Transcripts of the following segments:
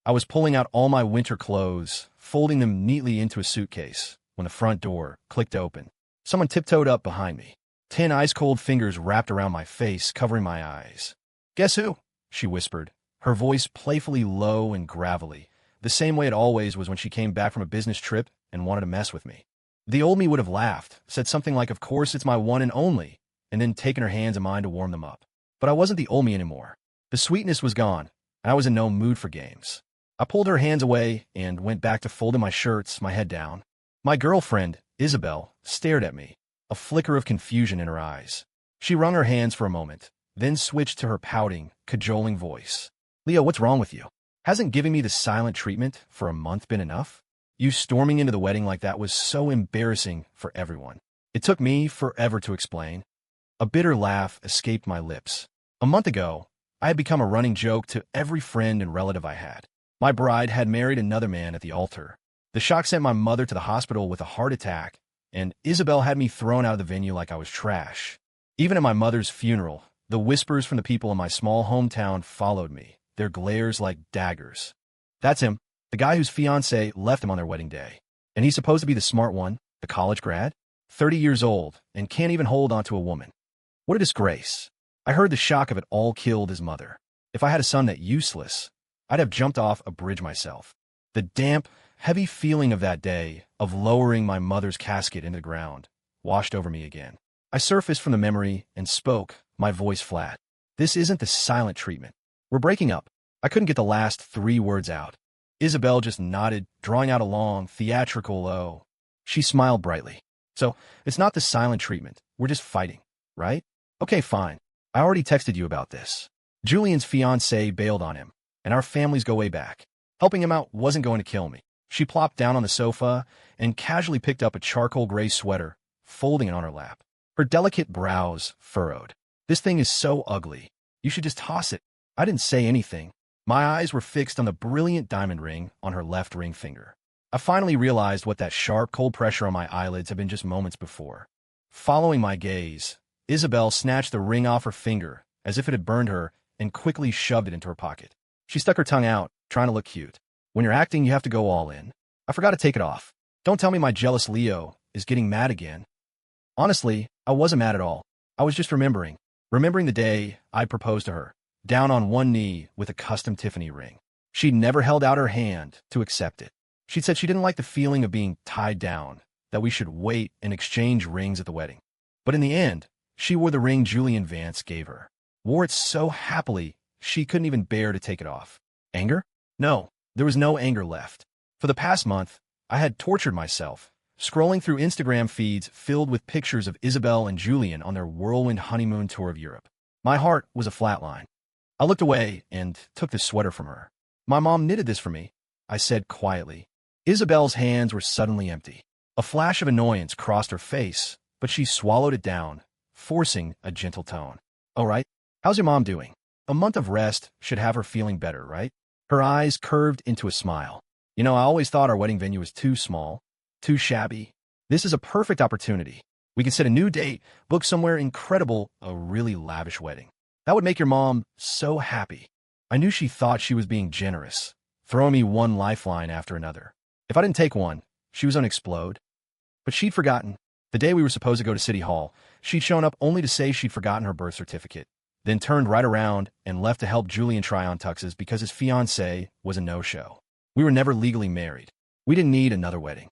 I was pulling out all my winter clothes, folding them neatly into a suitcase, when the front door clicked open. Someone tiptoed up behind me. 10 ice-cold fingers wrapped around my face, covering my eyes. "Guess who?" she whispered, her voice playfully low and gravelly, the same way it always was when she came back from a business trip and wanted to mess with me. The old me would have laughed, said something like, "Of course, it's my one and only," and then taken her hands in mine to warm them up. But I wasn't the old me anymore. The sweetness was gone, and I was in no mood for games. I pulled her hands away and went back to folding my shirts, my head down. My girlfriend, Isabel, stared at me, a flicker of confusion in her eyes. She wrung her hands for a moment, then switched to her pouting, cajoling voice. "Leo, what's wrong with you? Hasn't giving me the silent treatment for a month been enough? You storming into the wedding like that was so embarrassing for everyone." It took me forever to explain. A bitter laugh escaped my lips. A month ago, I had become a running joke to every friend and relative I had. My bride had married another man at the altar. The shock sent my mother to the hospital with a heart attack, and Isabel had me thrown out of the venue like I was trash. Even at my mother's funeral, the whispers from the people in my small hometown followed me, their glares like daggers. "That's him, the guy whose fiancée left him on their wedding day. And he's supposed to be the smart one, the college grad? 30 years old, and can't even hold on to a woman. What a disgrace." I heard the shock of it all killed his mother. If I had a son that useless, I'd have jumped off a bridge myself. The damp, heavy feeling of that day, of lowering my mother's casket into the ground, washed over me again. I surfaced from the memory and spoke, my voice flat. "This isn't the silent treatment. We're breaking up." I couldn't get the last 3 words out. Isabel just nodded, drawing out a long, theatrical "oh." She smiled brightly. "So, it's not the silent treatment. We're just fighting, right? Okay, fine. I already texted you about this. Julian's fiancée bailed on him, and our families go way back. Helping him out wasn't going to kill me." She plopped down on the sofa and casually picked up a charcoal gray sweater, folding it on her lap. Her delicate brows furrowed. "This thing is so ugly. You should just toss it." I didn't say anything. My eyes were fixed on the brilliant diamond ring on her left ring finger. I finally realized what that sharp, cold pressure on my eyelids had been just moments before. Following my gaze, Isabel snatched the ring off her finger, as if it had burned her, and quickly shoved it into her pocket. She stuck her tongue out, trying to look cute. "When you're acting, you have to go all in. I forgot to take it off. Don't tell me my jealous Leo is getting mad again." Honestly, I wasn't mad at all. I was just remembering the day I proposed to her, down on one knee with a custom Tiffany ring. She'd never held out her hand to accept it. She'd said she didn't like the feeling of being tied down, that we should wait and exchange rings at the wedding. But in the end, she wore the ring Julian Vance gave her. Wore it so happily, she couldn't even bear to take it off. Anger? No, there was no anger left. For the past month, I had tortured myself, scrolling through Instagram feeds filled with pictures of Isabel and Julian on their whirlwind honeymoon tour of Europe. My heart was a flat line. I looked away and took the sweater from her. "My mom knitted this for me," I said quietly. Isabel's hands were suddenly empty. A flash of annoyance crossed her face, but she swallowed it down, forcing a gentle tone. "All right, how's your mom doing? A month of rest should have her feeling better, right?" Her eyes curved into a smile. "You know, I always thought our wedding venue was too small, too shabby. This is a perfect opportunity. We can set a new date, book somewhere incredible, a really lavish wedding. That would make your mom so happy." I knew she thought she was being generous, throwing me one lifeline after another. If I didn't take one, she was going to explode. But she'd forgotten. The day we were supposed to go to City Hall, she'd shown up only to say she'd forgotten her birth certificate, then turned right around and left to help Julian try on tuxes because his fiancée was a no-show. We were never legally married. We didn't need another wedding.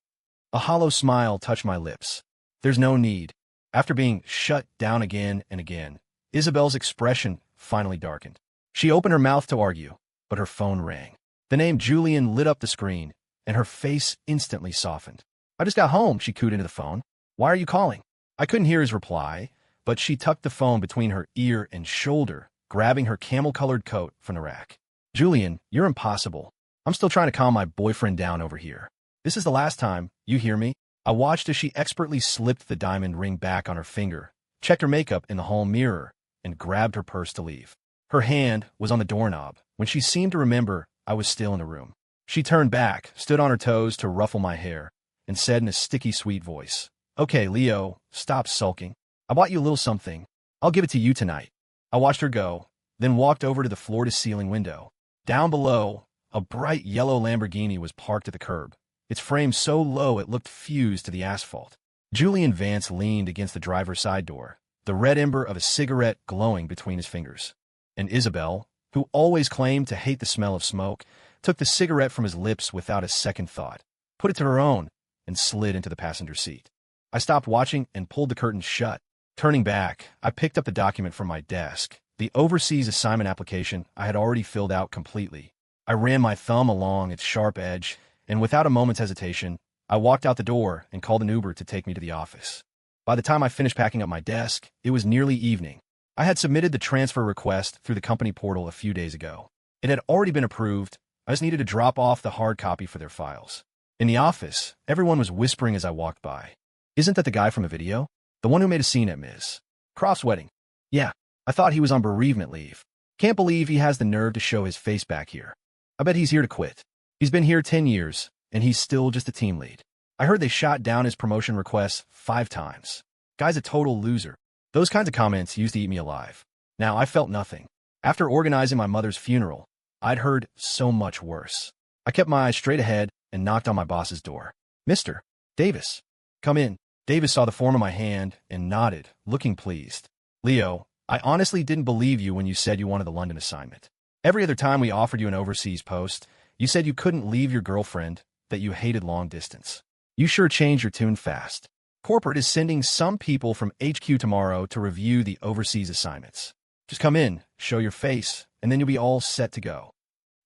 A hollow smile touched my lips. There's no need. After being shut down again and again, Isabel's expression finally darkened. She opened her mouth to argue, but her phone rang. The name Julian lit up the screen, and her face instantly softened. "I just got home," she cooed into the phone. "Why are you calling?" I couldn't hear his reply, but she tucked the phone between her ear and shoulder, grabbing her camel-colored coat from the rack. "Julian, you're impossible. I'm still trying to calm my boyfriend down over here. This is the last time, you hear me?" I watched as she expertly slipped the diamond ring back on her finger, checked her makeup in the hall mirror, and grabbed her purse to leave. Her hand was on the doorknob when she seemed to remember I was still in the room. She turned back, stood on her toes to ruffle my hair, and said in a sticky, sweet voice, "Okay, Leo, stop sulking. I bought you a little something. I'll give it to you tonight." I watched her go, then walked over to the floor-to-ceiling window. Down below, A bright yellow Lamborghini was parked at the curb, its frame so low it looked fused to the asphalt. Julian Vance leaned against the driver's side door, the red ember of a cigarette glowing between his fingers. And Isabel, who always claimed to hate the smell of smoke, took the cigarette from his lips without a second thought, put it to her own, and slid into the passenger seat. I stopped watching and pulled the curtains shut. Turning back, I picked up the document from my desk, the overseas assignment application I had already filled out completely. I ran my thumb along its sharp edge, and without a moment's hesitation, I walked out the door and called an Uber to take me to the office. By the time I finished packing up my desk, it was nearly evening. I had submitted the transfer request through the company portal a few days ago. It had already been approved. I just needed to drop off the hard copy for their files. In the office, everyone was whispering as I walked by. "Isn't that the guy from the video? The one who made a scene at Ms. Croft's wedding?" "Yeah, I thought he was on bereavement leave. Can't believe he has the nerve to show his face back here. I bet he's here to quit. He's been here 10 years, and he's still just a team lead. I heard they shot down his promotion requests 5 times. Guy's a total loser." Those kinds of comments used to eat me alive. Now I felt nothing. After organizing my mother's funeral, I'd heard so much worse. I kept my eyes straight ahead and knocked on my boss's door. "Mr. Davis, come in." Davis saw the form of my hand and nodded, looking pleased. "Leo, I honestly didn't believe you when you said you wanted the London assignment. Every other time we offered you an overseas post, you said you couldn't leave your girlfriend, that you hated long distance. You sure changed your tune fast. Corporate is sending some people from HQ tomorrow to review the overseas assignments. Just come in, show your face, and then you'll be all set to go."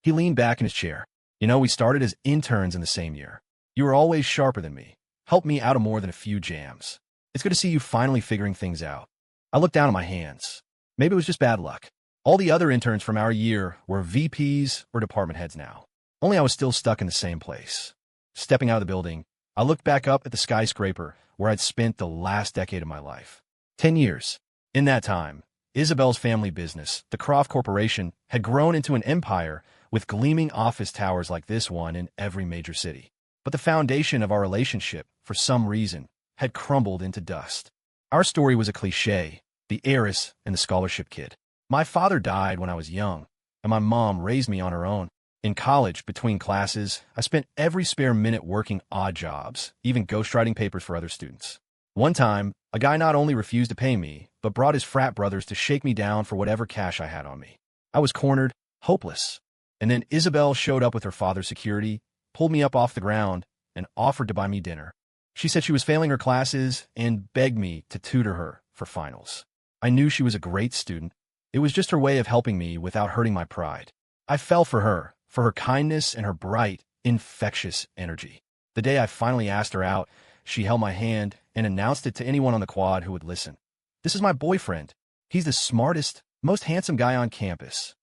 He leaned back in his chair. "You know, we started as interns in the same year. You were always sharper than me. Helped me out of more than a few jams. It's good to see you finally figuring things out." I looked down at my hands. Maybe it was just bad luck. All the other interns from our year were VPs or department heads now. Only I was still stuck in the same place. Stepping out of the building, I looked back up at the skyscraper where I'd spent the last decade of my life. 10 years. In that time, Isabel's family business, the Croft Corporation, had grown into an empire with gleaming office towers like this one in every major city. But the foundation of our relationship, for some reason, had crumbled into dust. Our story was a cliché, the heiress and the scholarship kid. My father died when I was young, and my mom raised me on her own. In college, between classes, I spent every spare minute working odd jobs, even ghostwriting papers for other students. One time, a guy not only refused to pay me, but brought his frat brothers to shake me down for whatever cash I had on me. I was cornered, hopeless. And then Isabel showed up with her father's security, pulled me up off the ground, and offered to buy me dinner. She said she was failing her classes and begged me to tutor her for finals. I knew she was a great student. It was just her way of helping me without hurting my pride. I fell for her kindness and her bright, infectious energy. The day I finally asked her out, she held my hand and announced it to anyone on the quad who would listen. "This is my boyfriend. He's the smartest, most handsome guy on campus."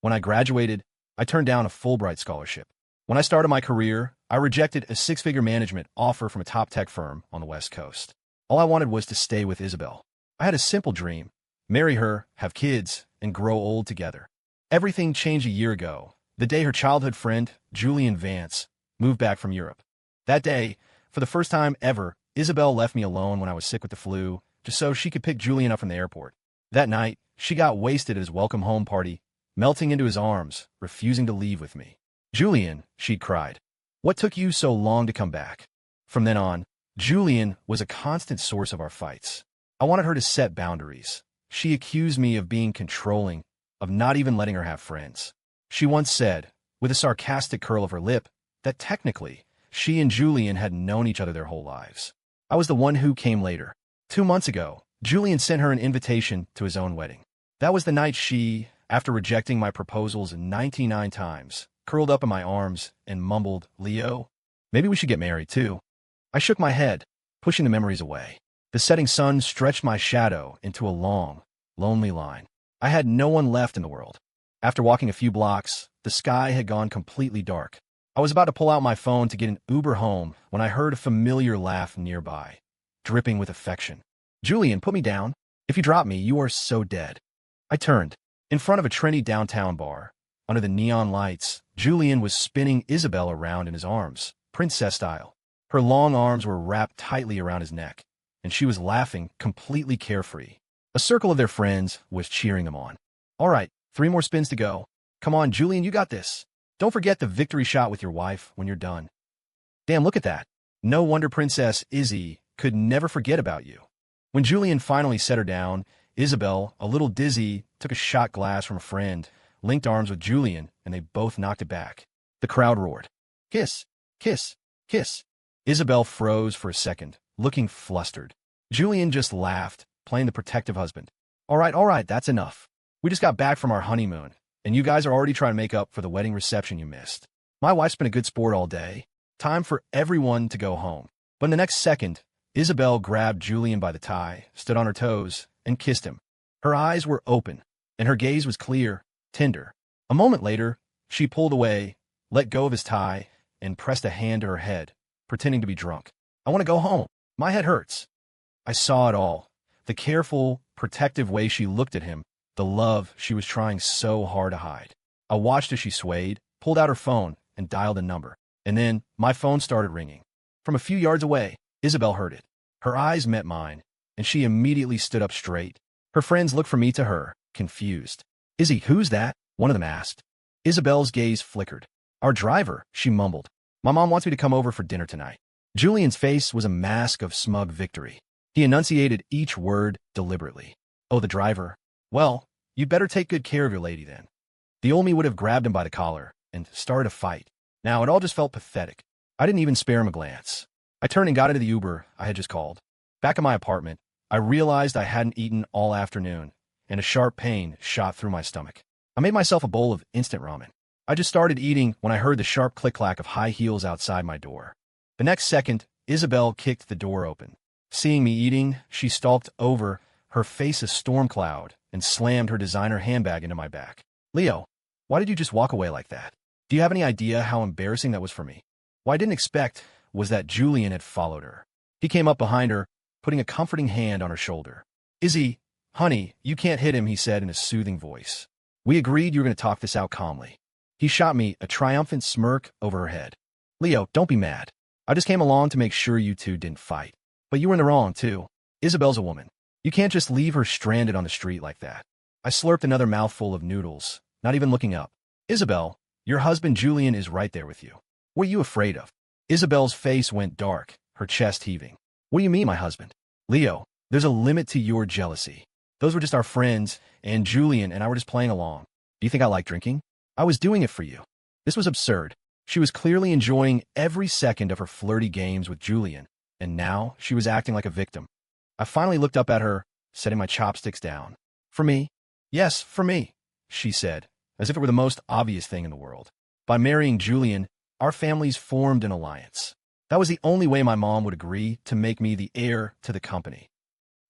When I graduated, I turned down a Fulbright scholarship. When I started my career, I rejected a 6-figure management offer from a top tech firm on the West Coast. All I wanted was to stay with Isabel. I had a simple dream: marry her, have kids, and grow old together. Everything changed a year ago, the day her childhood friend, Julian Vance, moved back from Europe. That day, for the first time ever, Isabel left me alone when I was sick with the flu, just so she could pick Julian up from the airport. That night, she got wasted at his welcome home party, melting into his arms, refusing to leave with me. "Julian," she'd cried, "what took you so long to come back?" From then on, Julian was a constant source of our fights. I wanted her to set boundaries. She accused me of being controlling, of not even letting her have friends. She once said, with a sarcastic curl of her lip, that technically, she and Julian had known each other their whole lives. I was the one who came later. 2 months ago, Julian sent her an invitation to his own wedding. That was the night she, after rejecting my proposals 99 times, curled up in my arms and mumbled, "Leo, maybe we should get married too." I shook my head, pushing the memories away. The setting sun stretched my shadow into a long, lonely line. I had no one left in the world. After walking a few blocks, the sky had gone completely dark. I was about to pull out my phone to get an Uber home when I heard a familiar laugh nearby, dripping with affection. "Julian, put me down. If you drop me, you are so dead." I turned. In front of a trendy downtown bar, under the neon lights, Julian was spinning Isabel around in his arms, princess style. Her long arms were wrapped tightly around his neck, and she was laughing, completely carefree. A circle of their friends was cheering them on. "All right, 3 more spins to go. Come on, Julian, you got this." Don't forget the victory shot with your wife when you're done. Damn, look at that. No wonder Princess Izzy could never forget about you. When Julian finally set her down, Isabel, a little dizzy, took a shot glass from a friend, linked arms with Julian, and they both knocked it back. The crowd roared. Kiss, kiss, kiss. Isabel froze for a second, looking flustered. Julian just laughed, playing the protective husband. All right, that's enough. We just got back from our honeymoon, and you guys are already trying to make up for the wedding reception you missed. My wife's been a good sport all day. Time for everyone to go home. But in the next second, Isabel grabbed Julian by the tie, stood on her toes, and kissed him. Her eyes were open, and her gaze was clear, tender. A moment later, she pulled away, let go of his tie, and pressed a hand to her head, pretending to be drunk. I want to go home. My head hurts. I saw it all. The careful, protective way she looked at him, the love she was trying so hard to hide. I watched as she swayed, pulled out her phone, and dialed a number. And then, my phone started ringing. From a few yards away, Isabel heard it. Her eyes met mine, and she immediately stood up straight. Her friends looked from me to her, confused. Izzy, who's that? One of them asked. Isabel's gaze flickered. Our driver, she mumbled. My mom wants me to come over for dinner tonight. Julian's face was a mask of smug victory. He enunciated each word deliberately. Oh, the driver. Well, you'd better take good care of your lady then. The old me would have grabbed him by the collar and started a fight. Now, it all just felt pathetic. I didn't even spare him a glance. I turned and got into the Uber I had just called. Back in my apartment, I realized I hadn't eaten all afternoon, and a sharp pain shot through my stomach. I made myself a bowl of instant ramen. I just started eating when I heard the sharp click-clack of high heels outside my door. The next second, Isabel kicked the door open. Seeing me eating, she stalked over, her face a storm cloud, and slammed her designer handbag into my back. Leo, why did you just walk away like that? Do you have any idea how embarrassing that was for me? What I didn't expect was that Julian had followed her. He came up behind her, putting a comforting hand on her shoulder. Izzy, honey, you can't hit him, he said in a soothing voice. We agreed you were going to talk this out calmly. He shot me a triumphant smirk over her head. Leo, don't be mad. I just came along to make sure you two didn't fight. But you were in the wrong, too. Isabel's a woman. You can't just leave her stranded on the street like that. I slurped another mouthful of noodles, not even looking up. Isabel, your husband Julian is right there with you. What are you afraid of? Isabel's face went dark, her chest heaving. What do you mean, my husband? Leo, there's a limit to your jealousy. Those were just our friends, and Julian and I were just playing along. Do you think I like drinking? I was doing it for you. This was absurd. She was clearly enjoying every second of her flirty games with Julian, and now she was acting like a victim. I finally looked up at her, setting my chopsticks down. For me? Yes, for me, she said, as if it were the most obvious thing in the world. By marrying Julian, our families formed an alliance. That was the only way my mom would agree to make me the heir to the company.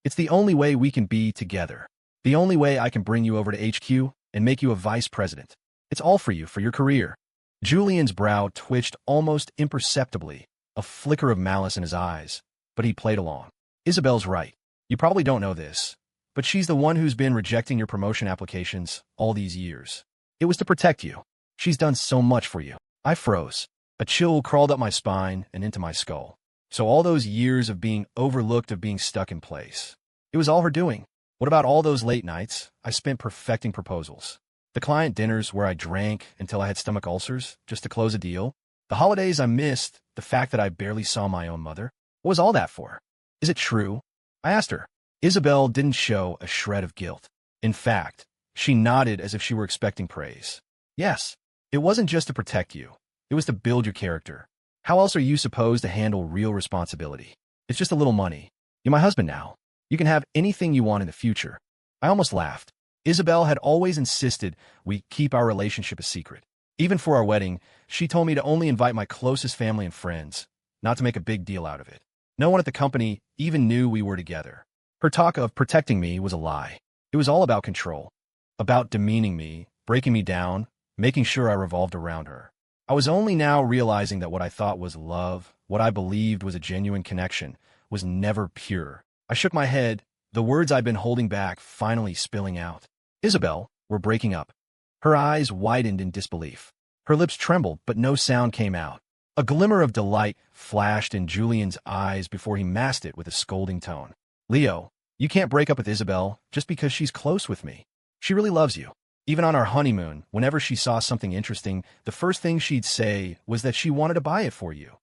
It's the only way we can be together. The only way I can bring you over to HQ and make you a vice president. It's all for you, for your career. Julian's brow twitched almost imperceptibly, a flicker of malice in his eyes, but he played along. Isabel's right. You probably don't know this, but she's the one who's been rejecting your promotion applications all these years. It was to protect you. She's done so much for you. I froze. A chill crawled up my spine and into my skull. So all those years of being overlooked, of being stuck in place. It was all her doing. What about all those late nights I spent perfecting proposals? The client dinners where I drank until I had stomach ulcers just to close a deal? The holidays I missed, the fact that I barely saw my own mother? What was all that for? Is it true? I asked her. Isabel didn't show a shred of guilt. In fact, she nodded as if she were expecting praise. Yes, it wasn't just to protect you. It was to build your character. How else are you supposed to handle real responsibility? It's just a little money. You're my husband now. You can have anything you want in the future. I almost laughed. Isabel had always insisted we keep our relationship a secret. Even for our wedding, she told me to only invite my closest family and friends, not to make a big deal out of it. No one at the company even knew we were together. Her talk of protecting me was a lie. It was all about control, about demeaning me, breaking me down, making sure I revolved around her. I was only now realizing that what I thought was love, what I believed was a genuine connection, was never pure. I shook my head, the words I'd been holding back finally spilling out. Isabel, we're breaking up. Her eyes widened in disbelief. Her lips trembled, but no sound came out. A glimmer of delight flashed in Julian's eyes before he masked it with a scolding tone. Leo, you can't break up with Isabel just because she's close with me. She really loves you. Even on our honeymoon, whenever she saw something interesting, the first thing she'd say was that she wanted to buy it for you.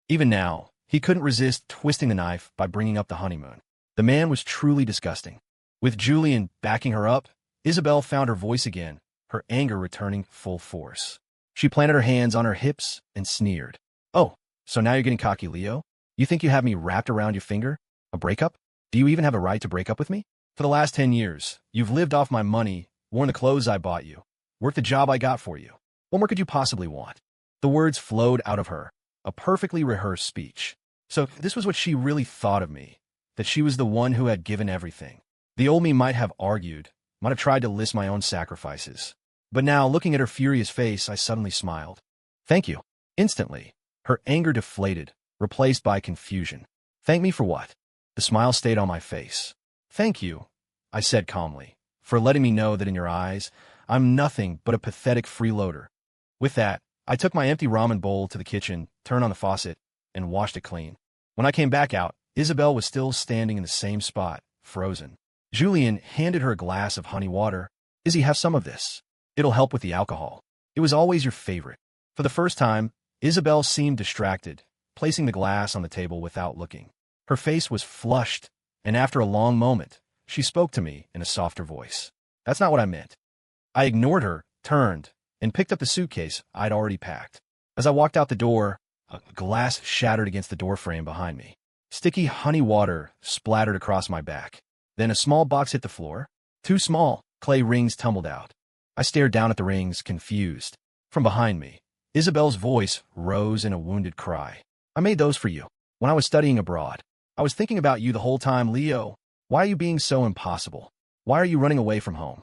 Even now, he couldn't resist twisting the knife by bringing up the honeymoon. The man was truly disgusting. With Julian backing her up, Isabel found her voice again, her anger returning full force. She planted her hands on her hips and sneered. "Oh, so now you're getting cocky, Leo? You think you have me wrapped around your finger? A breakup? Do you even have a right to break up with me? For the last 10 years, you've lived off my money, worn the clothes I bought you, worked the job I got for you. What more could you possibly want?" The words flowed out of her, a perfectly rehearsed speech. So this was what she really thought of me, that she was the one who had given everything. The old me might have argued, might have tried to list my own sacrifices. But now, looking at her furious face, I suddenly smiled. "Thank you." Instantly, her anger deflated, replaced by confusion. "Thank me for what?" The smile stayed on my face. "Thank you," I said calmly, "for letting me know that in your eyes, I'm nothing but a pathetic freeloader." With that, I took my empty ramen bowl to the kitchen, turned on the faucet, and washed it clean. When I came back out, Isabel was still standing in the same spot, frozen. Julian handed her a glass of honey water. "Izzy, have some of this. It'll help with the alcohol. It was always your favorite." For the first time, Isabel seemed distracted, placing the glass on the table without looking. Her face was flushed, and after a long moment, she spoke to me in a softer voice. "That's not what I meant." I ignored her, turned, and picked up the suitcase I'd already packed. As I walked out the door, a glass shattered against the doorframe behind me. Sticky honey water splattered across my back. Then a small box hit the floor. 2 small clay rings tumbled out. I stared down at the rings, confused. From behind me, Isabel's voice rose in a wounded cry. "I made those for you when I was studying abroad. I was thinking about you the whole time, Leo. Why are you being so impossible? Why are you running away from home?"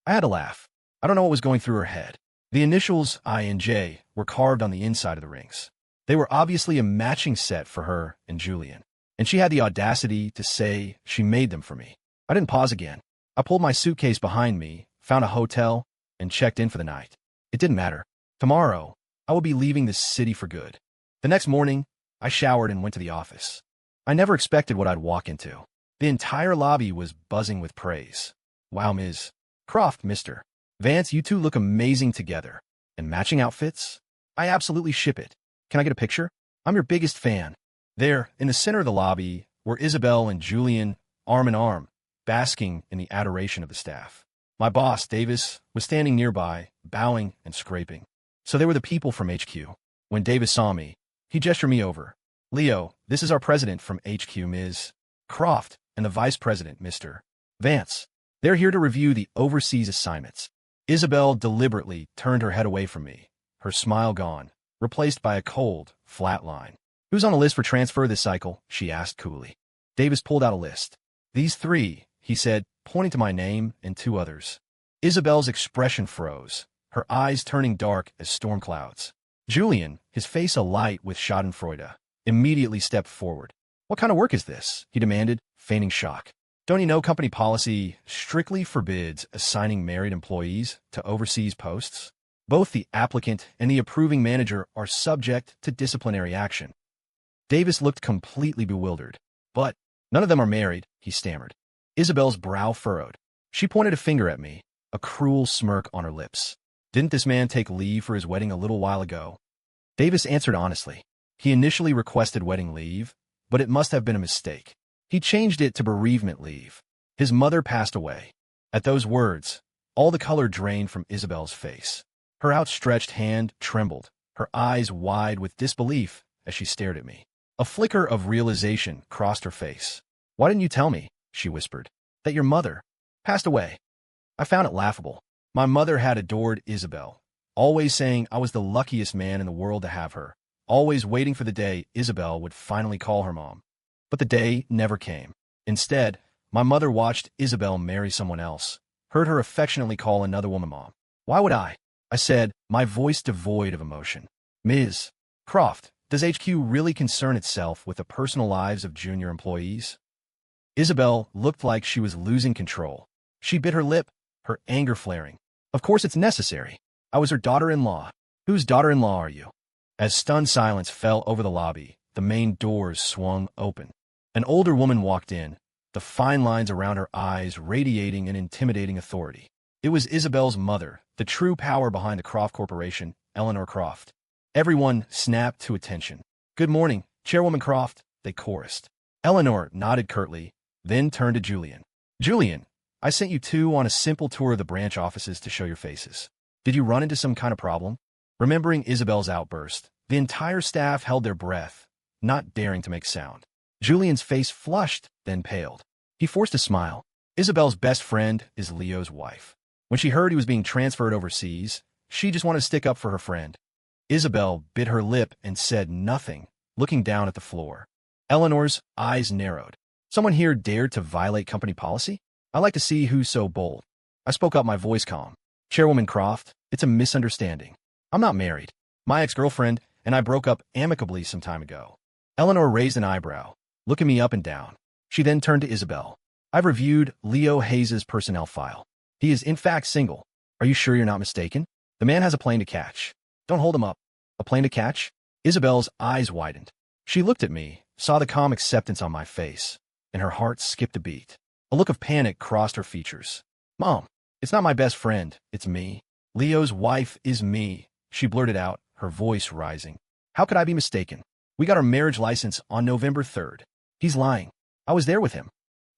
I had to laugh. I don't know what was going through her head. The initials I and J were carved on the inside of the rings. They were obviously a matching set for her and Julian, and she had the audacity to say she made them for me. I didn't pause again. I pulled my suitcase behind me, found a hotel, and checked in for the night. It didn't matter. Tomorrow, I would be leaving this city for good. The next morning, I showered and went to the office. I never expected what I'd walk into. The entire lobby was buzzing with praise. "Wow, Ms. Croft, Mr. Vance, you two look amazing together. And matching outfits? I absolutely ship it. Can I get a picture? I'm your biggest fan." There, in the center of the lobby, were Isabel and Julian, arm in arm, basking in the adoration of the staff. My boss, Davis, was standing nearby, bowing and scraping. So they were the people from HQ. When Davis saw me, he gestured me over. "Leo, this is our president from HQ, Ms. Croft, and the vice president, Mr. Vance. They're here to review the overseas assignments." Isabel deliberately turned her head away from me, her smile gone, replaced by a cold, flat line. "Who's on the list for transfer this cycle?" she asked coolly. Davis pulled out a list. "These 3, he said, pointing to my name and 2 others. Isabel's expression froze, her eyes turning dark as storm clouds. Julian, his face alight with schadenfreude, immediately stepped forward. "What kind of work is this?" he demanded, feigning shock. "Don't you know company policy strictly forbids assigning married employees to overseas posts? Both the applicant and the approving manager are subject to disciplinary action." Davis looked completely bewildered. "But none of them are married," he stammered. Isabel's brow furrowed. She pointed a finger at me, a cruel smirk on her lips. "Didn't this man take leave for his wedding a little while ago?" Davis answered honestly. He initially requested wedding leave, but it must have been a mistake. He changed it to bereavement leave. His mother passed away. At those words, all the color drained from Isabel's face. Her outstretched hand trembled, her eyes wide with disbelief as she stared at me. A flicker of realization crossed her face. "Why didn't you tell me," she whispered, "that your mother passed away?" I found it laughable. My mother had adored Isabel, always saying I was the luckiest man in the world to have her, always waiting for the day Isabel would finally call her mom. But the day never came. Instead, my mother watched Isabel marry someone else, heard her affectionately call another woman mom. "Why would I?" I said, my voice devoid of emotion. "Ms. Croft, does HQ really concern itself with the personal lives of junior employees?" Isabel looked like she was losing control. She bit her lip, her anger flaring. "Of course it's necessary. I was her daughter-in-law." "Whose daughter-in-law are you?" As stunned silence fell over the lobby, the main doors swung open. An older woman walked in, the fine lines around her eyes radiating an intimidating authority. It was Isabel's mother, the true power behind the Croft Corporation, Eleanor Croft. Everyone snapped to attention. "Good morning, Chairwoman Croft," they chorused. Eleanor nodded curtly, then turned to Julian. "Julian, I sent you two on a simple tour of the branch offices to show your faces. Did you run into some kind of problem?" Remembering Isabel's outburst, the entire staff held their breath, not daring to make sound. Julian's face flushed, then paled. He forced a smile. Isabel's best friend is Leo's wife. When she heard he was being transferred overseas, she just wanted to stick up for her friend. Isabel bit her lip and said nothing, looking down at the floor. Eleanor's eyes narrowed. "Someone here dared to violate company policy? I like to see who's so bold." I spoke up, my voice calm. "Chairwoman Croft, it's a misunderstanding. I'm not married. My ex-girlfriend and I broke up amicably some time ago." Eleanor raised an eyebrow, looking me up and down. She then turned to Isabel. "I've reviewed Leo Hayes' personnel file. He is in fact single. Are you sure you're not mistaken? The man has a plane to catch. Don't hold him up." "A plane to catch?" Isabel's eyes widened. She looked at me, saw the calm acceptance on my face, and her heart skipped a beat. A look of panic crossed her features. "Mom, it's not my best friend, it's me. Leo's wife is me," she blurted out, her voice rising. "How could I be mistaken? We got our marriage license on November 3rd. He's lying. I was there with him."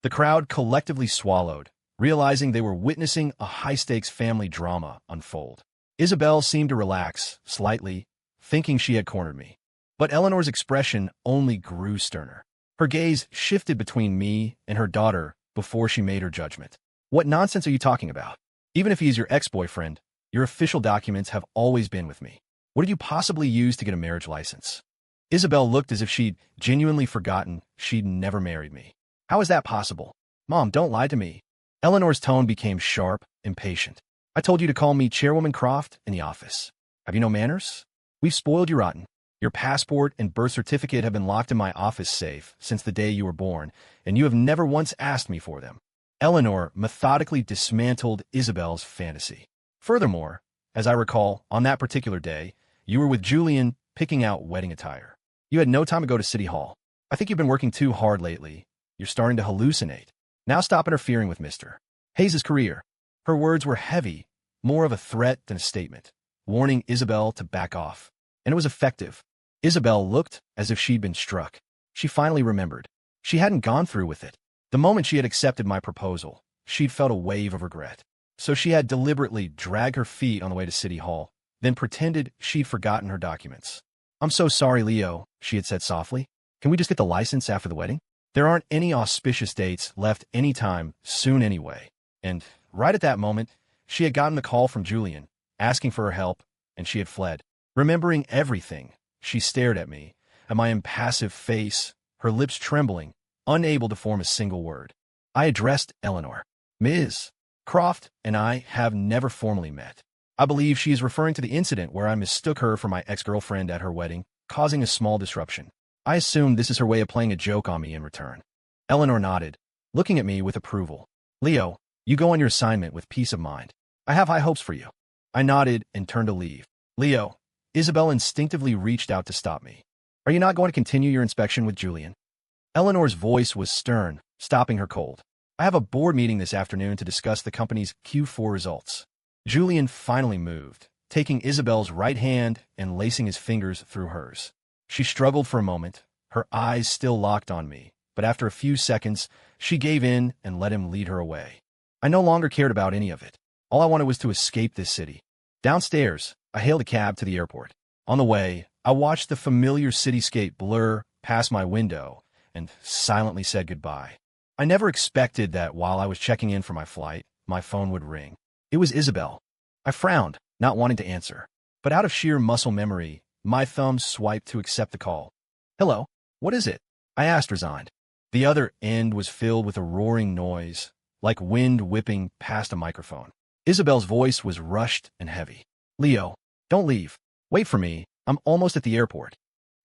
The crowd collectively swallowed, realizing they were witnessing a high-stakes family drama unfold. Isabel seemed to relax, slightly, thinking she had cornered me. But Eleanor's expression only grew sterner. Her gaze shifted between me and her daughter before she made her judgment. "What nonsense are you talking about? Even if he's your ex-boyfriend, your official documents have always been with me. What did you possibly use to get a marriage license?" Isabel looked as if she'd genuinely forgotten she'd never married me. "How is that possible? Mom, don't lie to me." Eleanor's tone became sharp, impatient. "I told you to call me Chairwoman Croft in the office. Have you no manners? We've spoiled you rotten. Your passport and birth certificate have been locked in my office safe since the day you were born, and you have never once asked me for them." Eleanor methodically dismantled Isabel's fantasy. "Furthermore, as I recall, on that particular day, you were with Julian picking out wedding attire. You had no time to go to City Hall. I think you've been working too hard lately. You're starting to hallucinate. Now stop interfering with Mr. Hayes' career." Her words were heavy, more of a threat than a statement, warning Isabel to back off. And it was effective. Isabel looked as if she'd been struck. She finally remembered. She hadn't gone through with it. The moment she had accepted my proposal, she'd felt a wave of regret. So she had deliberately dragged her feet on the way to City Hall, then pretended she'd forgotten her documents. "I'm so sorry, Leo," she had said softly. "Can we just get the license after the wedding? There aren't any auspicious dates left anytime soon anyway." And right at that moment, she had gotten the call from Julian, asking for her help, and she had fled. Remembering everything, she stared at me, at my impassive face, her lips trembling, unable to form a single word. I addressed Eleanor. "Ms. Croft and I have never formally met. I believe she is referring to the incident where I mistook her for my ex-girlfriend at her wedding, causing a small disruption. I assume this is her way of playing a joke on me in return." Eleanor nodded, looking at me with approval. "Leo, you go on your assignment with peace of mind. I have high hopes for you." I nodded and turned to leave. "Leo," Isabel instinctively reached out to stop me. "Are you not going to continue your inspection with Julian?" Eleanor's voice was stern, stopping her cold. "I have a board meeting this afternoon to discuss the company's Q4 results." Julian finally moved, taking Isabel's right hand and lacing his fingers through hers. She struggled for a moment, her eyes still locked on me, but after a few seconds, she gave in and let him lead her away. I no longer cared about any of it. All I wanted was to escape this city. Downstairs, I hailed a cab to the airport. On the way, I watched the familiar cityscape blur past my window and silently said goodbye. I never expected that while I was checking in for my flight, my phone would ring. It was Isabel. I frowned, not wanting to answer. But out of sheer muscle memory, my thumb swiped to accept the call. "Hello, what is it?" I asked, resigned. The other end was filled with a roaring noise, like wind whipping past a microphone. Isabel's voice was rushed and heavy. "Leo, don't leave. Wait for me. I'm almost at the airport."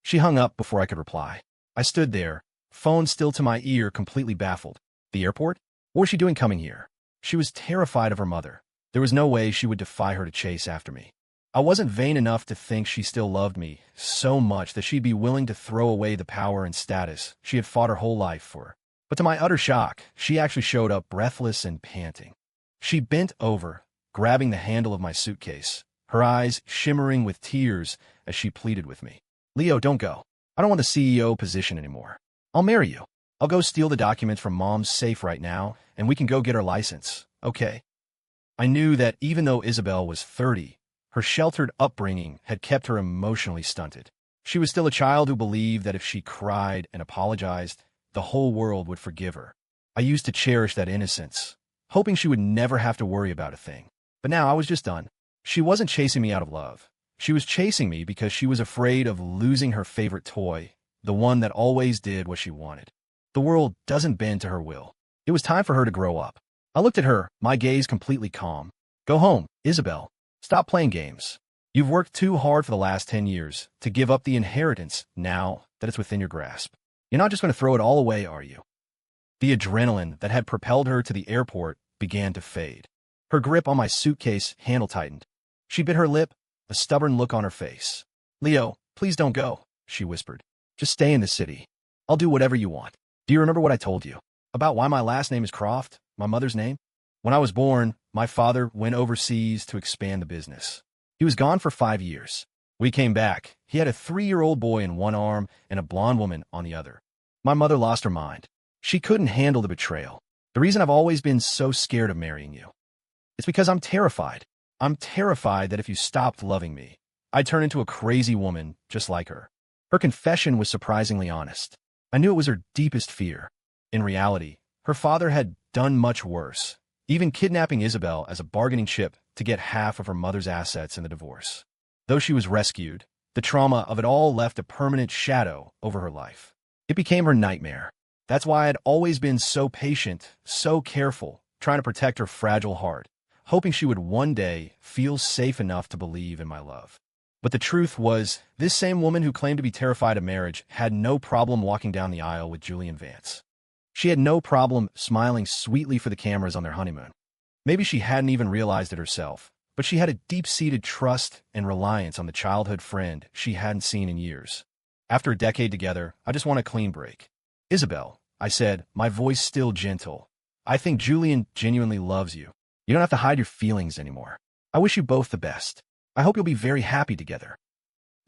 She hung up before I could reply. I stood there, phone still to my ear, completely baffled. The airport? What was she doing coming here? She was terrified of her mother. There was no way she would defy her to chase after me. I wasn't vain enough to think she still loved me so much that she'd be willing to throw away the power and status she had fought her whole life for. But to my utter shock, she actually showed up breathless and panting. She bent over, grabbing the handle of my suitcase, her eyes shimmering with tears as she pleaded with me. Leo, don't go. I don't want the CEO position anymore. I'll marry you. I'll go steal the documents from Mom's safe right now, and we can go get our license, okay? I knew that even though Isabel was 30, her sheltered upbringing had kept her emotionally stunted. She was still a child who believed that if she cried and apologized, the whole world would forgive her. I used to cherish that innocence, hoping she would never have to worry about a thing. But now I was just done. She wasn't chasing me out of love. She was chasing me because she was afraid of losing her favorite toy, the one that always did what she wanted. The world doesn't bend to her will. It was time for her to grow up. I looked at her, my gaze completely calm. Go home, Isabel. Stop playing games. You've worked too hard for the last 10 years to give up the inheritance now that it's within your grasp. You're not just going to throw it all away, are you? The adrenaline that had propelled her to the airport began to fade. Her grip on my suitcase handle tightened. She bit her lip, a stubborn look on her face. Leo, please don't go, she whispered. Just stay in the city. I'll do whatever you want. Do you remember what I told you about why my last name is Croft, my mother's name? When I was born, my father went overseas to expand the business. He was gone for 5 years. We came back. He had a 3-year-old boy in one arm and a blonde woman on the other. My mother lost her mind. She couldn't handle the betrayal. The reason I've always been so scared of marrying you. It's because I'm terrified. I'm terrified that if you stopped loving me, I'd turn into a crazy woman just like her. Her confession was surprisingly honest. I knew it was her deepest fear. In reality, her father had done much worse, even kidnapping Isabel as a bargaining chip to get half of her mother's assets in the divorce. Though she was rescued, the trauma of it all left a permanent shadow over her life. It became her nightmare. That's why I'd always been so patient, so careful, trying to protect her fragile heart, hoping she would one day feel safe enough to believe in my love. But the truth was, this same woman who claimed to be terrified of marriage had no problem walking down the aisle with Julian Vance. She had no problem smiling sweetly for the cameras on their honeymoon. Maybe she hadn't even realized it herself, but she had a deep-seated trust and reliance on the childhood friend she hadn't seen in years. After a decade together, I just want a clean break. Isabel, I said, my voice still gentle, I think Julian genuinely loves you. You don't have to hide your feelings anymore. I wish you both the best. I hope you'll be very happy together.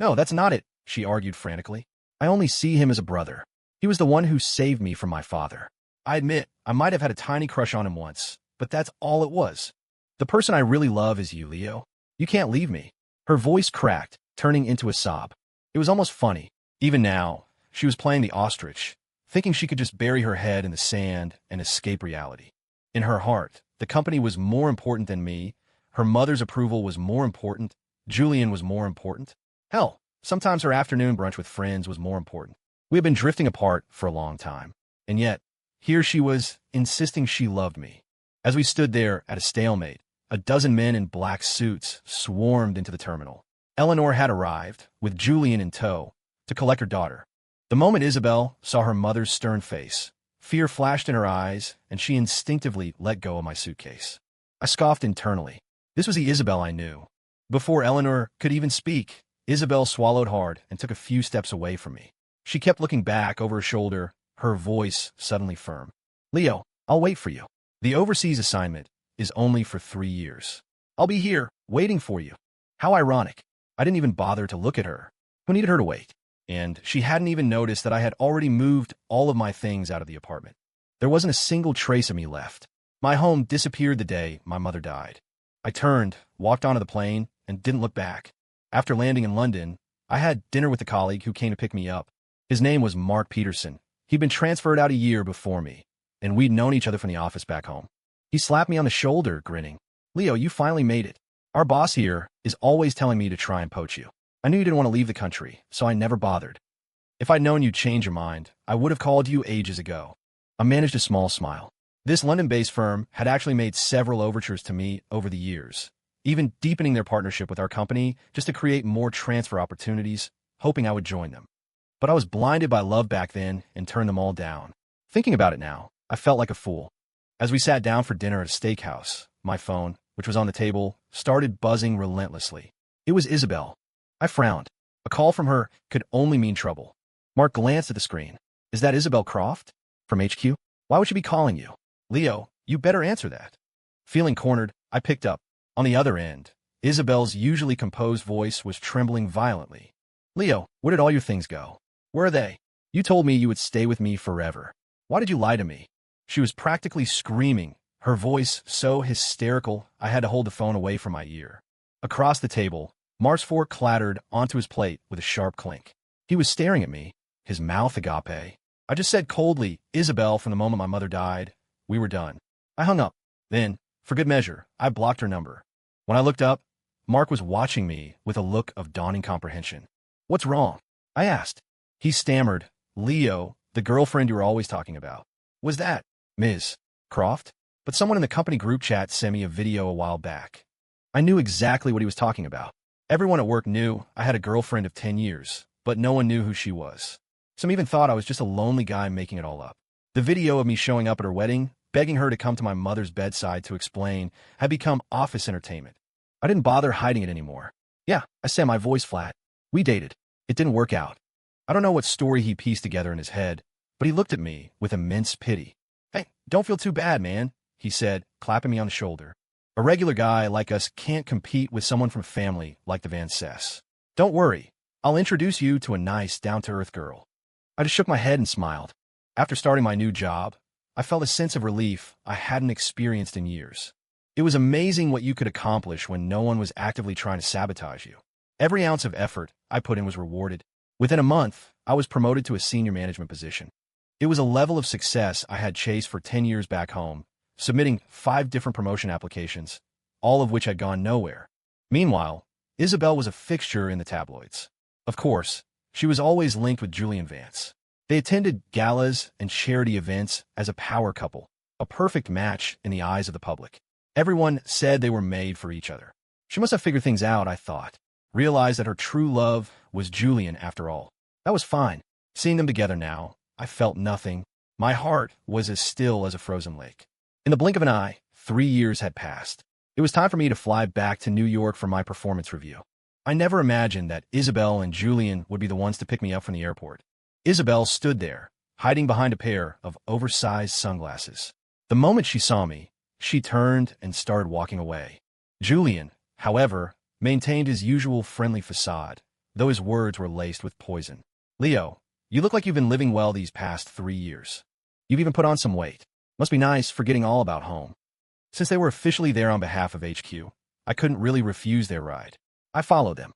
No, that's not it, she argued frantically. I only see him as a brother. He was the one who saved me from my father. I admit, I might have had a tiny crush on him once, but that's all it was. The person I really love is you, Leo. You can't leave me. Her voice cracked, turning into a sob. It was almost funny. Even now, she was playing the ostrich, thinking she could just bury her head in the sand and escape reality. In her heart, the company was more important than me. Her mother's approval was more important. Julian was more important. Hell, sometimes her afternoon brunch with friends was more important. We had been drifting apart for a long time. And yet, here she was, insisting she loved me. As we stood there at a stalemate, a dozen men in black suits swarmed into the terminal. Eleanor had arrived, with Julian in tow, to collect her daughter. The moment Isabel saw her mother's stern face, fear flashed in her eyes, and she instinctively let go of my suitcase. I scoffed internally. This was the Isabel I knew. Before Eleanor could even speak, Isabel swallowed hard and took a few steps away from me. She kept looking back over her shoulder, her voice suddenly firm. Leo, I'll wait for you. The overseas assignment is only for 3 years. I'll be here, waiting for you. How ironic. I didn't even bother to look at her. Who needed her to wait? And she hadn't even noticed that I had already moved all of my things out of the apartment. There wasn't a single trace of me left. My home disappeared the day my mother died. I turned, walked onto the plane, and didn't look back. After landing in London, I had dinner with a colleague who came to pick me up. His name was Mark Peterson. He'd been transferred out a year before me, and we'd known each other from the office back home. He slapped me on the shoulder, grinning. Leo, you finally made it. Our boss here is always telling me to try and poach you. I knew you didn't want to leave the country, so I never bothered. If I'd known you'd change your mind, I would have called you ages ago. I managed a small smile. This London-based firm had actually made several overtures to me over the years, even deepening their partnership with our company just to create more transfer opportunities, hoping I would join them. But I was blinded by love back then and turned them all down. Thinking about it now, I felt like a fool. As we sat down for dinner at a steakhouse, my phone, which was on the table, started buzzing relentlessly. It was Isabel. I frowned. A call from her could only mean trouble. Mark glanced at the screen. Is that Isabel Croft? From HQ? Why would she be calling you? Leo, you better answer that. Feeling cornered, I picked up. On the other end, Isabel's usually composed voice was trembling violently. Leo, where did all your things go? Where are they? You told me you would stay with me forever. Why did you lie to me? She was practically screaming, her voice so hysterical I had to hold the phone away from my ear. Across the table, Mark's fork clattered onto his plate with a sharp clink. He was staring at me, his mouth agape. I just said coldly, Isabel, from the moment my mother died, we were done. I hung up. Then, for good measure, I blocked her number. When I looked up, Mark was watching me with a look of dawning comprehension. What's wrong? I asked. He stammered, Leo, the girlfriend you were always talking about. Was that Ms. Croft? But someone in the company group chat sent me a video a while back. I knew exactly what he was talking about. Everyone at work knew I had a girlfriend of 10 years, but no one knew who she was. Some even thought I was just a lonely guy making it all up. The video of me showing up at her wedding, begging her to come to my mother's bedside to explain, had become office entertainment. I didn't bother hiding it anymore. Yeah, I said, my voice flat. We dated. It didn't work out. I don't know what story he pieced together in his head, but he looked at me with immense pity. Hey, don't feel too bad, man, he said, clapping me on the shoulder. A regular guy like us can't compete with someone from family like the Van Cess. Don't worry. I'll introduce you to a nice, down-to-earth girl. I just shook my head and smiled. After starting my new job, I felt a sense of relief I hadn't experienced in years. It was amazing what you could accomplish when no one was actively trying to sabotage you. Every ounce of effort I put in was rewarded. Within a month, I was promoted to a senior management position. It was a level of success I had chased for 10 years back home, submitting 5 different promotion applications, all of which had gone nowhere. Meanwhile, Isabel was a fixture in the tabloids. Of course, she was always linked with Julian Vance. They attended galas and charity events as a power couple, a perfect match in the eyes of the public. Everyone said they were made for each other. She must have figured things out, I thought. Realized that her true love was Julian after all. That was fine. Seeing them together now, I felt nothing. My heart was as still as a frozen lake. In the blink of an eye, 3 years had passed. It was time for me to fly back to New York for my performance review. I never imagined that Isabel and Julian would be the ones to pick me up from the airport. Isabel stood there, hiding behind a pair of oversized sunglasses. The moment she saw me, she turned and started walking away. Julian, however, maintained his usual friendly facade, though his words were laced with poison. Leo, you look like you've been living well these past 3 years. You've even put on some weight. Must be nice forgetting all about home. Since they were officially there on behalf of HQ, I couldn't really refuse their ride. I followed them.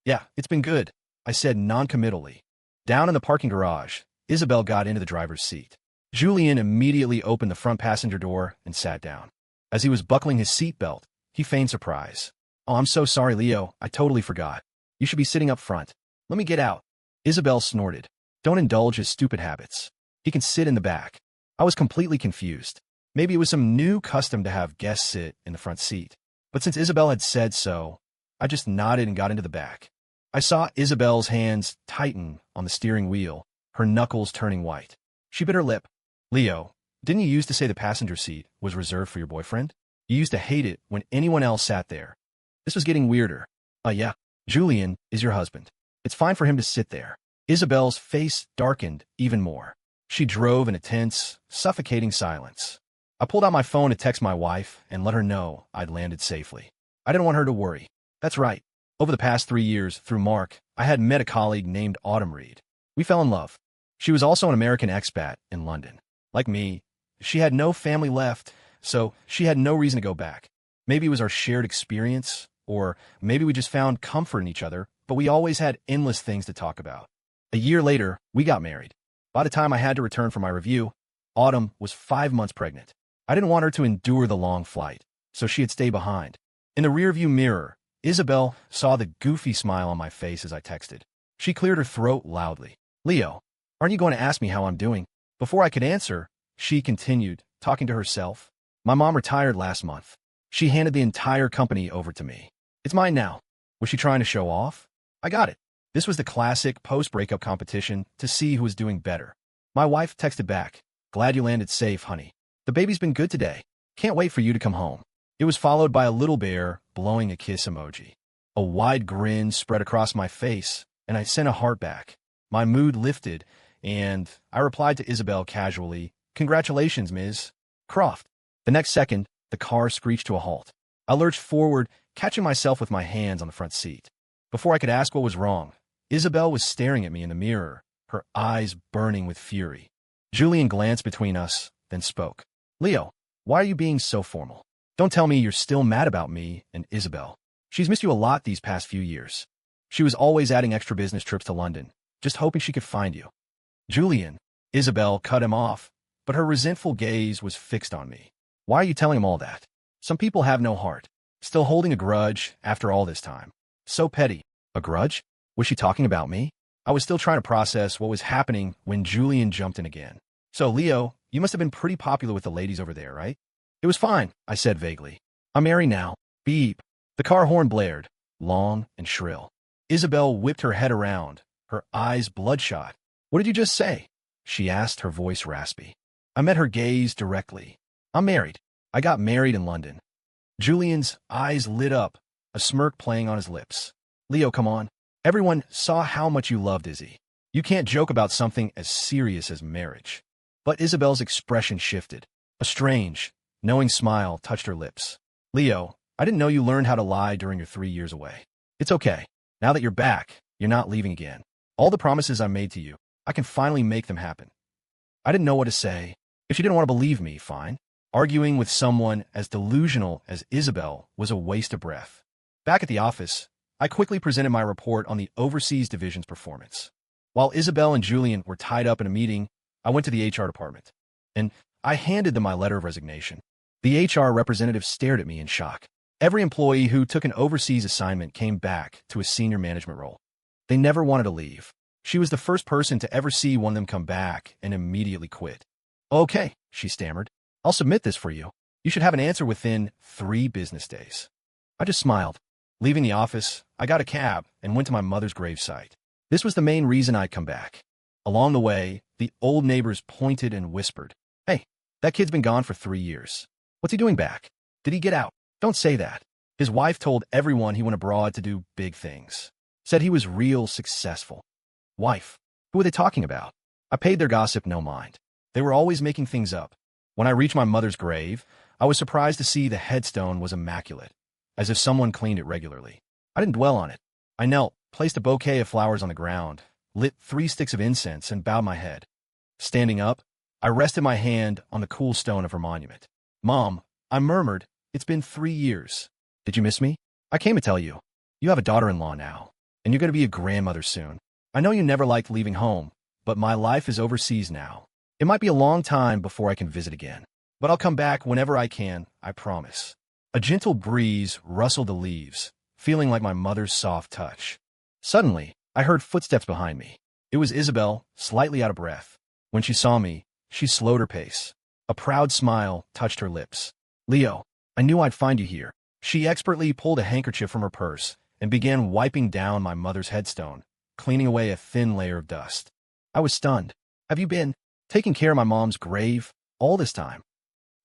Yeah, it's been good, I said noncommittally. Down in the parking garage, Isabel got into the driver's seat. Julian immediately opened the front passenger door and sat down. As he was buckling his seatbelt, he feigned surprise. Oh, I'm so sorry, Leo. I totally forgot. You should be sitting up front. Let me get out. Isabel snorted. Don't indulge his stupid habits. He can sit in the back. I was completely confused. Maybe it was some new custom to have guests sit in the front seat. But since Isabel had said so, I just nodded and got into the back. I saw Isabel's hands tighten on the steering wheel, her knuckles turning white. She bit her lip. Leo, didn't you used to say the passenger seat was reserved for your boyfriend? You used to hate it when anyone else sat there. This was getting weirder. Yeah, Julian is your husband. It's fine for him to sit there. Isabel's face darkened even more. She drove in a tense, suffocating silence. I pulled out my phone to text my wife and let her know I'd landed safely. I didn't want her to worry. That's right. Over the past 3 years, through Mark, I had met a colleague named Autumn Reed. We fell in love. She was also an American expat in London. Like me, she had no family left, so she had no reason to go back. Maybe it was our shared experience, or maybe we just found comfort in each other, but we always had endless things to talk about. A year later, we got married. By the time I had to return for my review, Autumn was 5 months pregnant. I didn't want her to endure the long flight, so she had stayed behind. In the rearview mirror, Isabel saw the goofy smile on my face as I texted. She cleared her throat loudly. Leo, aren't you going to ask me how I'm doing? Before I could answer, she continued, talking to herself. My mom retired last month. She handed the entire company over to me. It's mine now. Was she trying to show off? I got it. This was the classic post-breakup competition to see who was doing better. My wife texted back. Glad you landed safe, honey. The baby's been good today. Can't wait for you to come home. It was followed by a little bear blowing a kiss emoji. A wide grin spread across my face, and I sent a heart back. My mood lifted, and I replied to Isabel casually, Congratulations, Ms. Croft. The next second, the car screeched to a halt. I lurched forward, catching myself with my hands on the front seat. Before I could ask what was wrong, Isabel was staring at me in the mirror, her eyes burning with fury. Julian glanced between us, then spoke. Leo, why are you being so formal? Don't tell me you're still mad about me and Isabel. She's missed you a lot these past few years. She was always adding extra business trips to London, just hoping she could find you. Julian, Isabel cut him off, but her resentful gaze was fixed on me. Why are you telling him all that? Some people have no heart. Still holding a grudge after all this time. So petty. A grudge? Was she talking about me? I was still trying to process what was happening when Julian jumped in again. So, Leo, you must have been pretty popular with the ladies over there, right? It was fine, I said vaguely. I'm married now. Beep. The car horn blared, long and shrill. Isabel whipped her head around, her eyes bloodshot. What did you just say? She asked, her voice raspy. I met her gaze directly. I'm married. I got married in London. Julian's eyes lit up, a smirk playing on his lips. Leo, come on. Everyone saw how much you loved Izzy. You can't joke about something as serious as marriage. But Isabel's expression shifted. A strange, knowing smile touched her lips. Leo, I didn't know you learned how to lie during your 3 years away. It's okay. Now that you're back, you're not leaving again. All the promises I made to you, I can finally make them happen. I didn't know what to say. If she didn't want to believe me, fine. Arguing with someone as delusional as Isabel was a waste of breath. Back at the office, I quickly presented my report on the overseas division's performance. While Isabel and Julian were tied up in a meeting, I went to the HR department, and I handed them my letter of resignation. The HR representative stared at me in shock. Every employee who took an overseas assignment came back to a senior management role. They never wanted to leave. She was the first person to ever see one of them come back and immediately quit. Okay, she stammered. I'll submit this for you. You should have an answer within 3 business days. I just smiled. Leaving the office, I got a cab and went to my mother's gravesite. This was the main reason I'd come back. Along the way, the old neighbors pointed and whispered, Hey, that kid's been gone for 3 years. What's he doing back? Did he get out? Don't say that. His wife told everyone he went abroad to do big things. Said he was real successful. Wife. Who were they talking about? I paid their gossip no mind. They were always making things up. When I reached my mother's grave, I was surprised to see the headstone was immaculate, as if someone cleaned it regularly. I didn't dwell on it. I knelt, placed a bouquet of flowers on the ground, lit 3 sticks of incense, and bowed my head. Standing up, I rested my hand on the cool stone of her monument. Mom, I murmured, it's been 3 years. Did you miss me? I came to tell you. You have a daughter-in-law now, and you're going to be a grandmother soon. I know you never liked leaving home, but my life is overseas now. It might be a long time before I can visit again, but I'll come back whenever I can, I promise. A gentle breeze rustled the leaves, feeling like my mother's soft touch. Suddenly, I heard footsteps behind me. It was Isabel, slightly out of breath. When she saw me, she slowed her pace. A proud smile touched her lips. Leo, I knew I'd find you here. She expertly pulled a handkerchief from her purse and began wiping down my mother's headstone, cleaning away a thin layer of dust. I was stunned. Have you been taking care of my mom's grave all this time?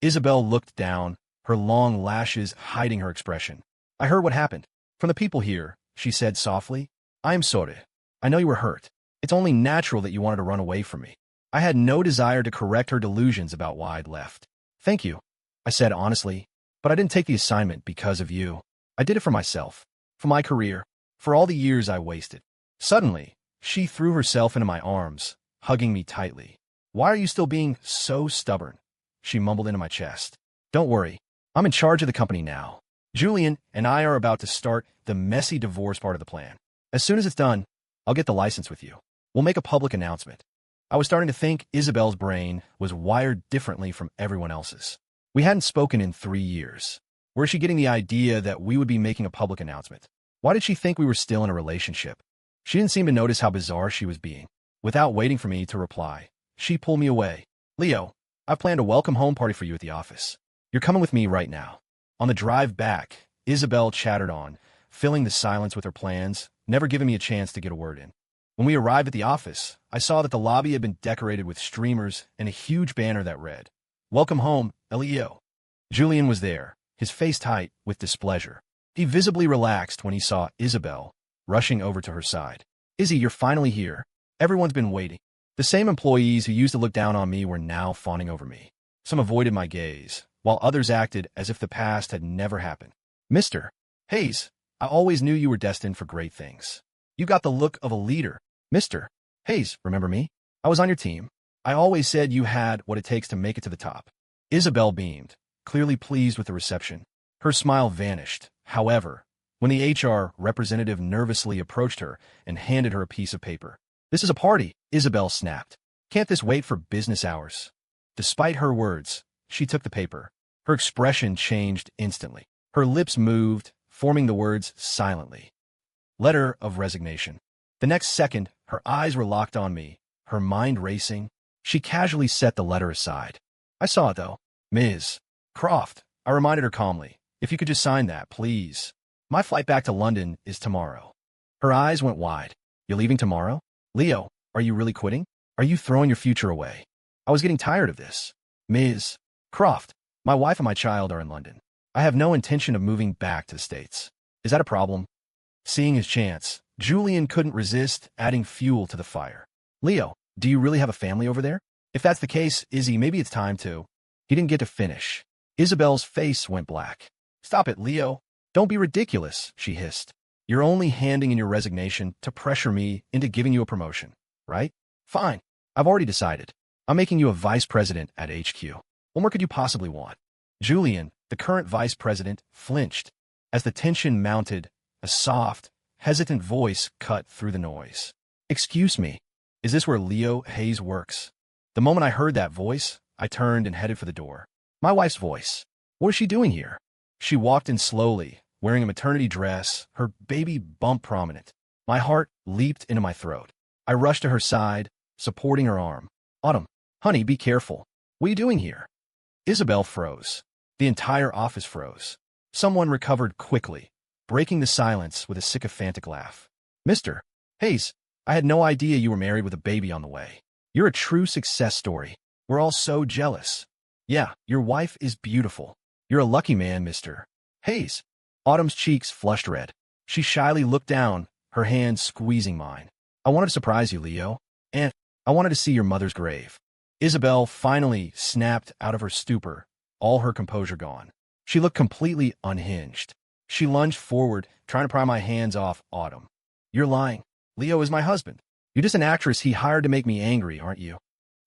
Isabel looked down, her long lashes hiding her expression. I heard what happened. From the people here, she said softly. I'm sorry. I know you were hurt. It's only natural that you wanted to run away from me. I had no desire to correct her delusions about why I'd left. Thank you, I said honestly, but I didn't take the assignment because of you. I did it for myself, for my career, for all the years I wasted. Suddenly, she threw herself into my arms, hugging me tightly. Why are you still being so stubborn? She mumbled into my chest. Don't worry. I'm in charge of the company now. Julian and I are about to start the messy divorce part of the plan. As soon as it's done, I'll get the license with you. We'll make a public announcement. I was starting to think Isabel's brain was wired differently from everyone else's. We hadn't spoken in 3 years. Where is she getting the idea that we would be making a public announcement? Why did she think we were still in a relationship? She didn't seem to notice how bizarre she was being. Without waiting for me to reply, she pulled me away. Leo, I've planned a welcome home party for you at the office. You're coming with me right now. On the drive back, Isabel chattered on, filling the silence with her plans, never giving me a chance to get a word in. When we arrived at the office, I saw that the lobby had been decorated with streamers and a huge banner that read, Welcome home, Leo. Julian was there, his face tight with displeasure. He visibly relaxed when he saw Isabel, rushing over to her side. Izzy, you're finally here. Everyone's been waiting. The same employees who used to look down on me were now fawning over me. Some avoided my gaze, while others acted as if the past had never happened. Mr. Hayes, I always knew you were destined for great things. You got the look of a leader. Mr. Hayes, remember me? I was on your team. I always said you had what it takes to make it to the top. Isabel beamed, clearly pleased with the reception. Her smile vanished, however, when the HR representative nervously approached her and handed her a piece of paper. This is a party, Isabel snapped. Can't this wait for business hours? Despite her words, she took the paper. Her expression changed instantly. Her lips moved, forming the words silently. Letter of resignation. The next second, her eyes were locked on me, her mind racing. She casually set the letter aside. I saw it, though. Ms. Croft, I reminded her calmly. If you could just sign that, please. My flight back to London is tomorrow. Her eyes went wide. You're leaving tomorrow? Leo, are you really quitting? Are you throwing your future away? I was getting tired of this. Ms. Croft, my wife and my child are in London. I have no intention of moving back to the States. Is that a problem? Seeing his chance, Julian couldn't resist adding fuel to the fire. Leo, do you really have a family over there? If that's the case, Izzy, maybe it's time to... He didn't get to finish. Isabel's face went black. Stop it, Leo. Don't be ridiculous, she hissed. You're only handing in your resignation to pressure me into giving you a promotion, right? Fine. I've already decided. I'm making you a vice president at HQ. What more could you possibly want? Julian, the current vice president, flinched. As the tension mounted, a soft, hesitant voice cut through the noise. Excuse me, is this where Leo Hayes works? The moment I heard that voice, I turned and headed for the door. My wife's voice. What is she doing here? She walked in slowly, wearing a maternity dress, her baby bump prominent. My heart leaped into my throat. I rushed to her side, supporting her arm. Autumn, honey, be careful. What are you doing here? Isabel froze. The entire office froze. Someone recovered quickly, breaking the silence with a sycophantic laugh. Mr. Hayes, I had no idea you were married with a baby on the way. You're a true success story. We're all so jealous. Yeah, your wife is beautiful. You're a lucky man, Mr. Hayes. Autumn's cheeks flushed red. She shyly looked down, her hand squeezing mine. I wanted to surprise you, Leo, and I wanted to see your mother's grave. Isabel finally snapped out of her stupor, all her composure gone. She looked completely unhinged. She lunged forward, trying to pry my hands off Autumn. You're lying. Leo is my husband. You're just an actress he hired to make me angry, aren't you?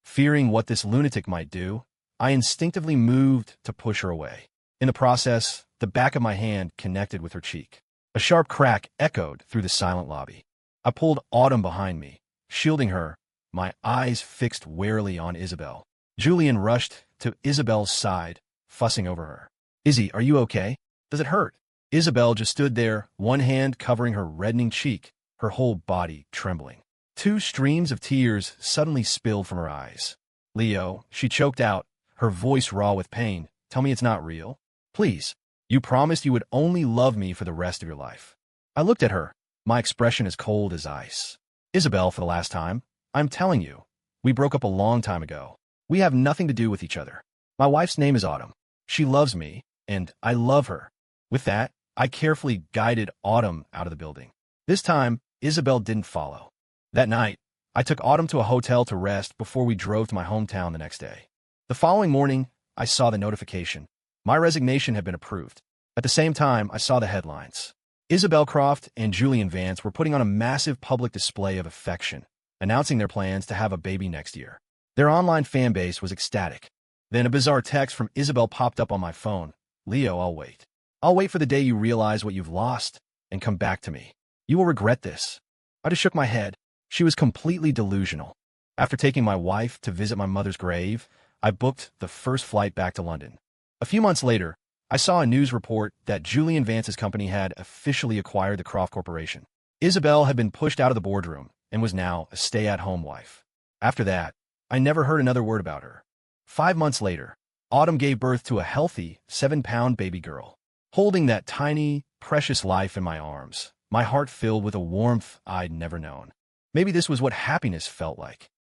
Fearing what this lunatic might do, I instinctively moved to push her away. In the process, the back of my hand connected with her cheek. A sharp crack echoed through the silent lobby. I pulled Autumn behind me, shielding her, my eyes fixed warily on Isabel. Julian rushed to Isabel's side, fussing over her. Izzy, are you okay? Does it hurt? Isabel just stood there, one hand covering her reddening cheek, her whole body trembling. 2 streams of tears suddenly spilled from her eyes. Leo, she choked out, her voice raw with pain. Tell me it's not real. Please. You promised you would only love me for the rest of your life. I looked at her, my expression as cold as ice. Isabel, for the last time, I'm telling you, we broke up a long time ago. We have nothing to do with each other. My wife's name is Autumn. She loves me, and I love her. With that, I carefully guided Autumn out of the building. This time, Isabel didn't follow. That night, I took Autumn to a hotel to rest before we drove to my hometown the next day. The following morning, I saw the notification. My resignation had been approved. At the same time, I saw the headlines. Isabel Croft and Julian Vance were putting on a massive public display of affection, announcing their plans to have a baby next year. Their online fan base was ecstatic. Then a bizarre text from Isabel popped up on my phone. Leo, I'll wait. I'll wait for the day you realize what you've lost and come back to me. You will regret this. I just shook my head. She was completely delusional. After taking my wife to visit my mother's grave, I booked the first flight back to London. A few months later, I saw a news report that Julian Vance's company had officially acquired the Croft Corporation. Isabel had been pushed out of the boardroom and was now a stay-at-home wife. After that, I never heard another word about her. 5 months later, Autumn gave birth to a healthy 7-pound baby girl. Holding that tiny, precious life in my arms, my heart filled with a warmth I'd never known. Maybe this was what happiness felt like.